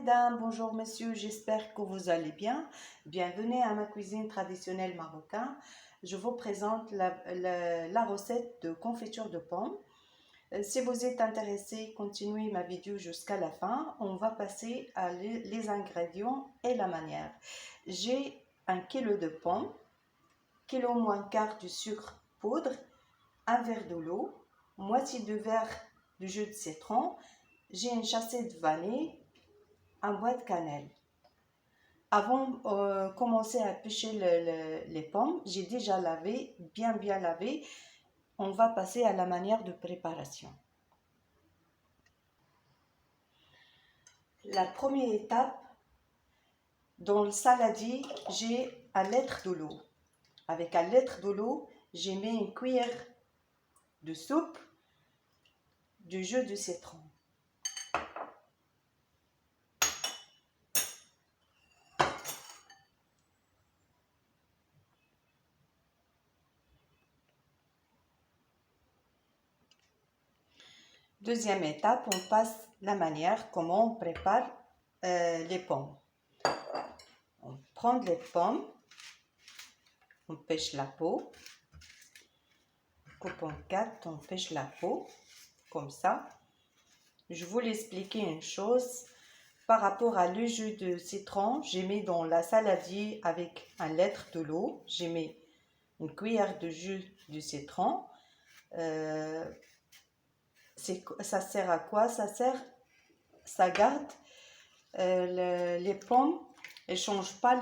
mesdames, bonjour messieurs, j'espère que vous allez bien. Bienvenue à ma cuisine traditionnelle marocaine. Je vous présente la recette de confiture de pommes. Si vous êtes intéressé, continuez ma vidéo jusqu'à la fin. On va passer à les ingrédients et la manière. J'ai 1 kg de pommes, kilo moins quart de sucre poudre, un verre de l'eau, moitié de verre de jus de citron, j'ai une chassée de vanille, un bois de cannelle. Avant de commencer à éplucher les pommes, j'ai déjà lavé, bien lavé. On va passer à la manière de préparation. La première étape, dans le saladier, j'ai 1 litre de l'eau. Avec 1 litre de l'eau, j'ai mis une cuillère de soupe de jus de citron. Deuxième étape, on passe la manière comment on prépare les pommes. On prend les pommes, on pêche la peau, coupe en 4, on pêche la peau, comme ça. Je voulais expliquer une chose, par rapport à le jus de citron, j'ai mis dans la saladier avec 1 litre de l'eau, j'ai mis une cuillère de jus de citron. Ça sert à quoi? Ça garde les pommes, elles ne changent pas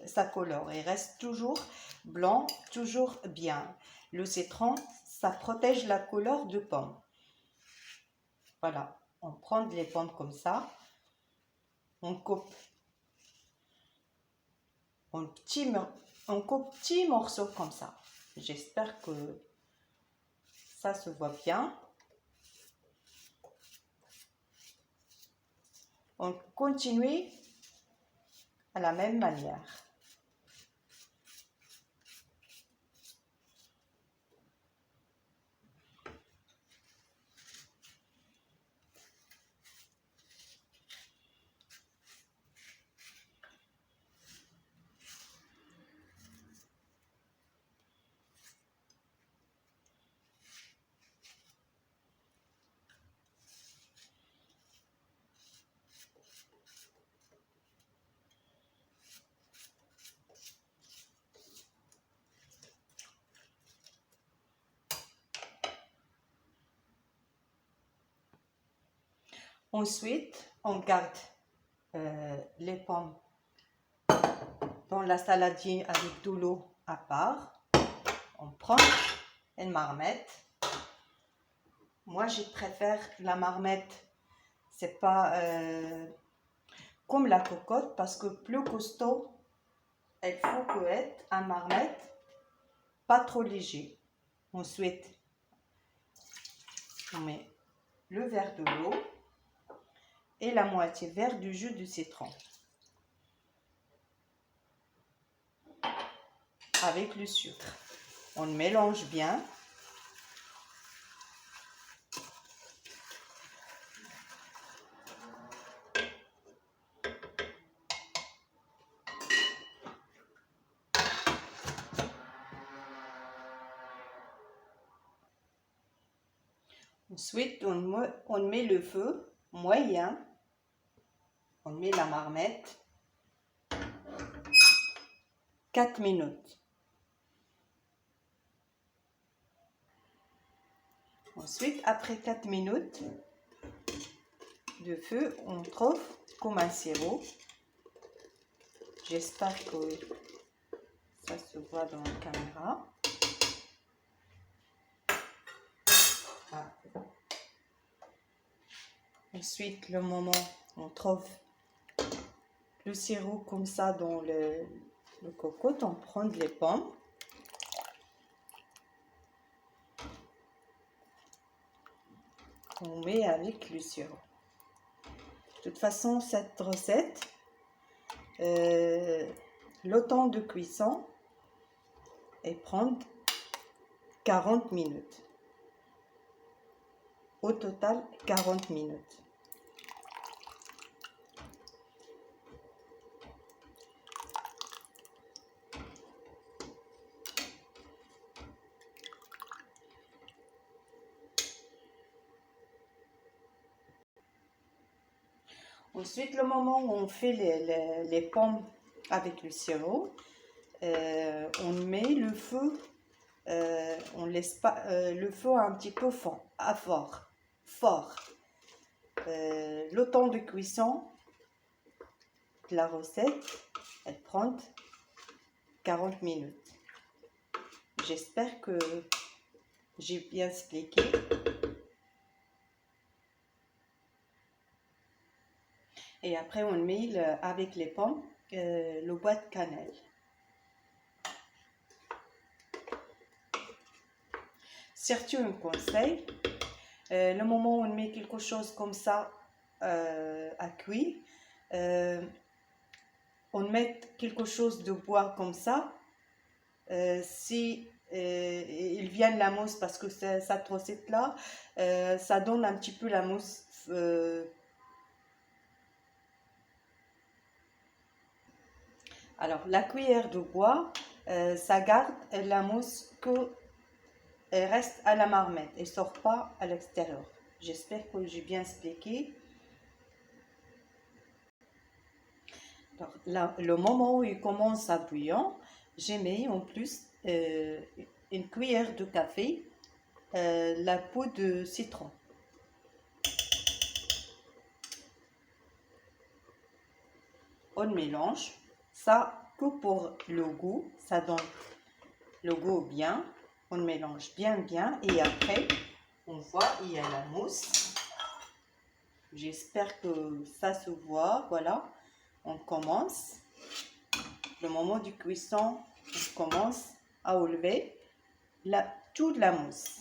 sa couleur, elles restent toujours blanc, toujours bien. Le citron, ça protège la couleur de pomme. Voilà, on prend les pommes comme ça, on coupe en petits morceaux comme ça. J'espère que ça se voit bien. On continue à la même manière. Ensuite, on garde les pommes dans la saladier avec de l'eau à part. On prend une marmite. Moi, je préfère la marmite. C'est pas comme la cocotte parce que plus costaud, il faut que être un marmite pas trop léger. Ensuite, on met le verre de l'eau et la moitié verre du jus de citron avec le sucre. On mélange bien. Ensuite, on met le feu moyen. On met la marmite 4 minutes. Ensuite, après 4 minutes de feu, on trouve comme un sirop. J'espère que ça se voit dans la caméra. Voilà. Ensuite, le moment on trouve le sirop comme ça dans le cocotte, on prend les pommes. On met avec le sirop. De toute façon, cette recette, le temps de cuisson est prendre 40 minutes. Au total, 40 minutes. Ensuite, le moment où on fait les pommes avec le sirop, on met le feu, on laisse pas le feu un petit peu fort. Le temps de cuisson de la recette, elle prend 40 minutes. J'espère que j'ai bien expliqué. Et après, on met avec les pommes le bois de cannelle. Surtout un conseil, le moment où on met quelque chose comme ça à cuire, on met quelque chose de bois comme ça. Si il vient de la mousse, parce que cette recette là, ça donne un petit peu la mousse. Alors la cuillère de bois, ça garde la mousse que elle reste à la marmite, elle sort pas à l'extérieur. J'espère que j'ai bien expliqué. Alors, là, le moment où il commence à bouillir, j'ai mis en plus une cuillère de café, la peau de citron. On mélange ça que pour le goût, ça donne le goût bien. On mélange bien et après on voit il y a la mousse. J'espère que ça se voit. Voilà, on commence. Le moment du cuisson, on commence à enlever toute la mousse.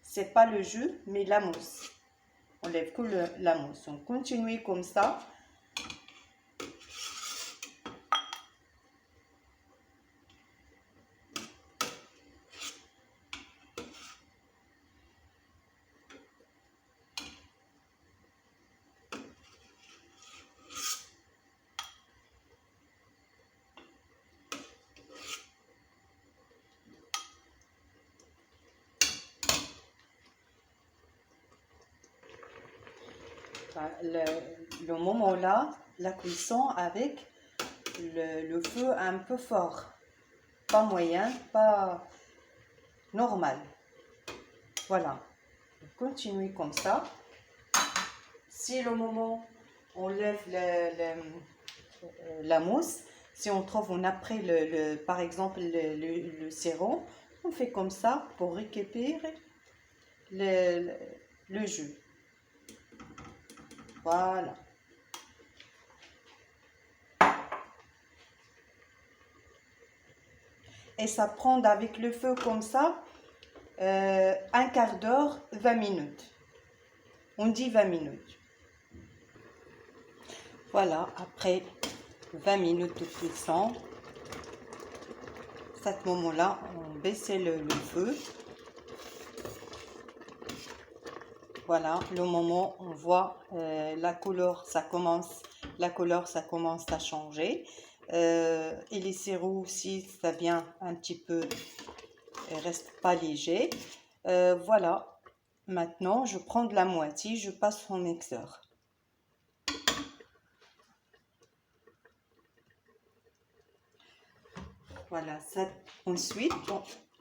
C'est pas le jus, mais la mousse. On lève que la mousse. On continue comme ça. Le moment là, la cuisson avec le feu un peu fort, pas moyen, pas normal. Voilà, on continue comme ça. Si le moment on lève la mousse, si on trouve on a pris par exemple le sirop, on fait comme ça pour récupérer le jus. Voilà. Et ça prend avec le feu comme ça un quart d'heure, 20 minutes. On dit 20 minutes. Voilà, après 20 minutes de cuisson, à ce moment-là, on baisse le feu. Voilà, le moment où on voit la couleur, ça commence à changer. Et les sirops aussi, ça vient un petit peu, reste pas léger. Voilà, maintenant je prends de la moitié, je passe au mixeur. Voilà, ça. Ensuite,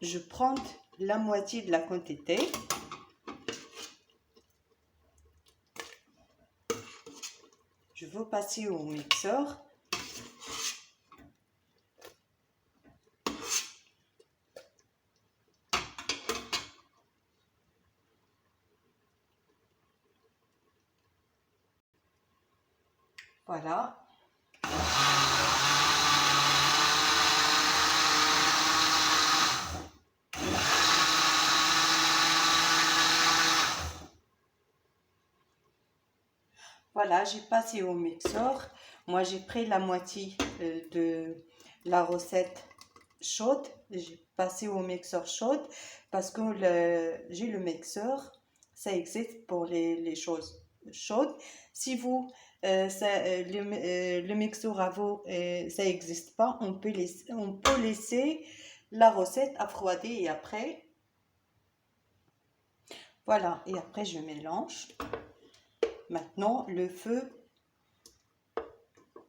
je prends la moitié de la quantité. Je veux passer au mixeur. Voilà. Voilà, j'ai passé au mixeur. Moi, j'ai pris la moitié de la recette chaude. J'ai passé au mixeur chaude parce que j'ai le mixeur. Ça existe pour les choses chaudes. Si vous, le mixeur à vous, ça n'existe pas, on peut laisser la recette à refroidir et après, voilà. Et après, je mélange. Maintenant, le feu,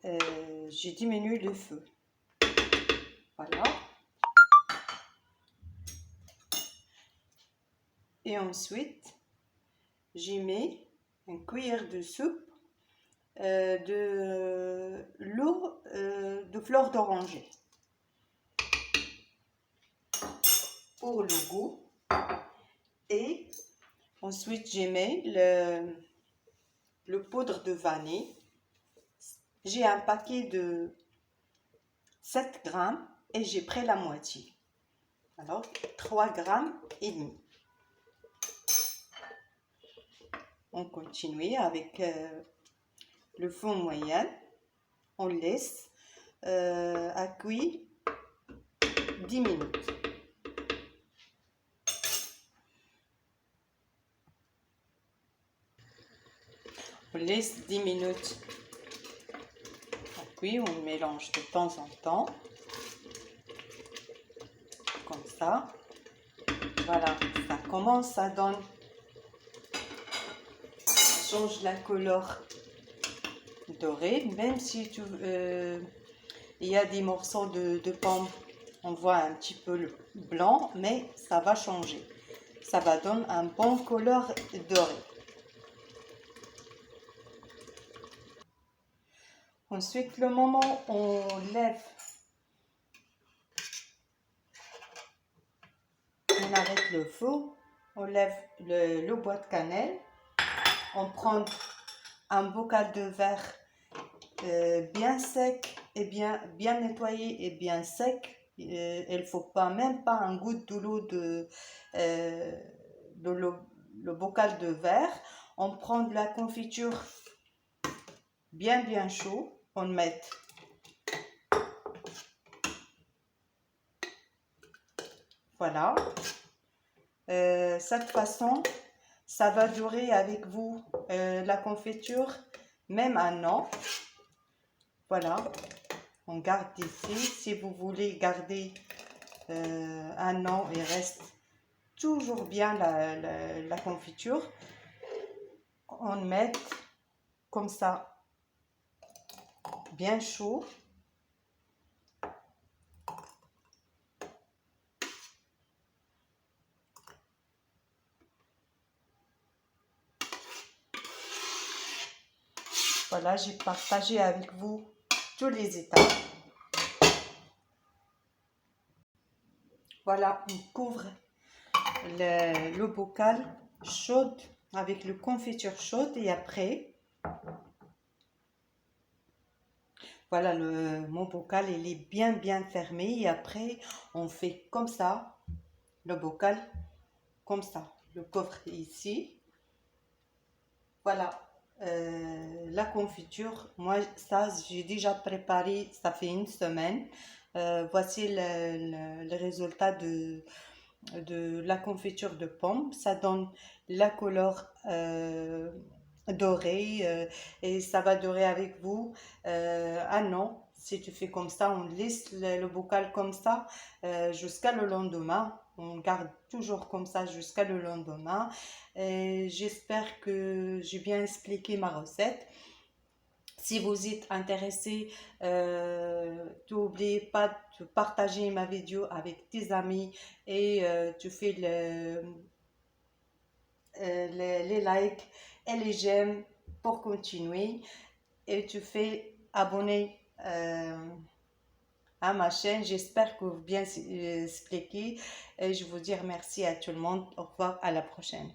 j'ai diminué le feu. Voilà. Et ensuite, j'y mets une cuillère de soupe de l'eau de fleur d'oranger pour le goût. Et ensuite, j'y mets le poudre de vanille. J'ai un paquet de 7 grammes et j'ai pris la moitié. Alors, 3 grammes et demi. On continue avec le feu moyen. On laisse à cuire 10 minutes. On laisse 10 minutes à cuire. On mélange de temps en temps. Comme ça. Voilà, ça commence à donner, change la couleur dorée, même si il y a des morceaux de pommes, on voit un petit peu le blanc, mais ça va changer. Ça va donner un bon couleur doré. Ensuite, le moment où on lève, on arrête le feu, on lève le bois de cannelle, on prend un bocal de verre bien sec et bien nettoyé et bien sec. Il ne faut pas, même pas un goutte de l'eau de le bocal de verre. On prend de la confiture bien chaud. On met voilà. Cette façon, ça va durer avec vous la confiture même un an. Voilà, on garde ici. Si vous voulez garder un an, il reste toujours bien la confiture. On met comme ça, bien chaud. Voilà, j'ai partagé avec vous tous les étapes. Voilà, on couvre le bocal chaud avec le confiture chaude et après, voilà, mon bocal il est bien fermé et après on fait comme ça, le bocal comme ça, le couvre ici. Voilà, la confiture, moi ça j'ai déjà préparé, ça fait une semaine. Voici le résultat de la confiture de pommes. Ça donne la couleur dorée et ça va durer avec vous un an. Si tu fais comme ça, on laisse le bocal comme ça jusqu'à le lendemain. On garde toujours comme ça jusqu'à le lendemain. J'espère que j'ai bien expliqué ma recette. Si vous êtes intéressé, n'oubliez pas de partager ma vidéo avec tes amis et tu fais les likes et les j'aime pour continuer. Et tu fais abonner à ma chaîne. J'espère que vous bien expliqué. Et je vous dis merci à tout le monde. Au revoir, à la prochaine.